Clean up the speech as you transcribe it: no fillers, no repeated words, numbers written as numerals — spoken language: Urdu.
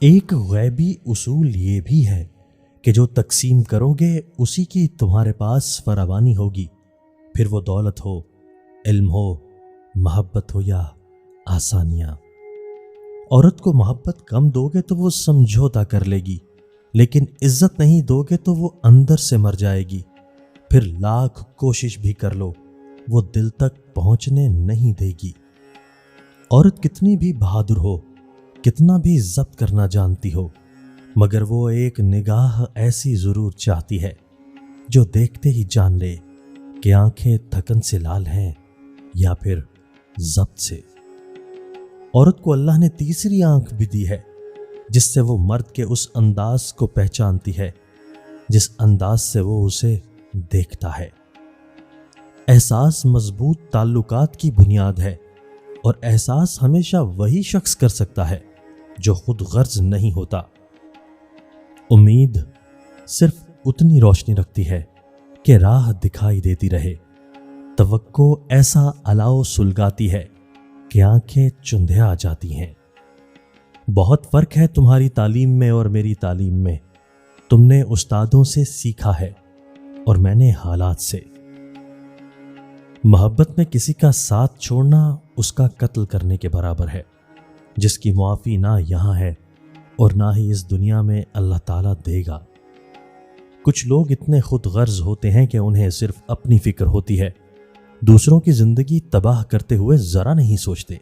ایک غیبی اصول یہ بھی ہے کہ جو تقسیم کرو گے اسی کی تمہارے پاس فراوانی ہوگی، پھر وہ دولت ہو، علم ہو، محبت ہو یا آسانیاں۔ عورت کو محبت کم دو گے تو وہ سمجھوتا کر لے گی، لیکن عزت نہیں دو گے تو وہ اندر سے مر جائے گی۔ پھر لاکھ کوشش بھی کر لو وہ دل تک پہنچنے نہیں دے گی۔ عورت کتنی بھی بہادر ہو، کتنا بھی ضبط کرنا جانتی ہو، مگر وہ ایک نگاہ ایسی ضرور چاہتی ہے جو دیکھتے ہی جان لے کہ آنکھیں تھکن سے لال ہیں یا پھر ضبط سے۔ عورت کو اللہ نے تیسری آنکھ بھی دی ہے جس سے وہ مرد کے اس انداز کو پہچانتی ہے جس انداز سے وہ اسے دیکھتا ہے۔ احساس مضبوط تعلقات کی بنیاد ہے، اور احساس ہمیشہ وہی شخص کر سکتا ہے جو خود غرض نہیں ہوتا۔ امید صرف اتنی روشنی رکھتی ہے کہ راہ دکھائی دیتی رہے، توقع ایسا الاؤ سلگاتی ہے کہ آنکھیں چندھیا جاتی ہیں۔ بہت فرق ہے تمہاری تعلیم میں اور میری تعلیم میں، تم نے استادوں سے سیکھا ہے اور میں نے حالات سے۔ محبت میں کسی کا ساتھ چھوڑنا اس کا قتل کرنے کے برابر ہے، جس کی معافی نہ یہاں ہے اور نہ ہی اس دنیا میں اللہ تعالیٰ دے گا۔ کچھ لوگ اتنے خود غرض ہوتے ہیں کہ انہیں صرف اپنی فکر ہوتی ہے، دوسروں کی زندگی تباہ کرتے ہوئے ذرا نہیں سوچتے۔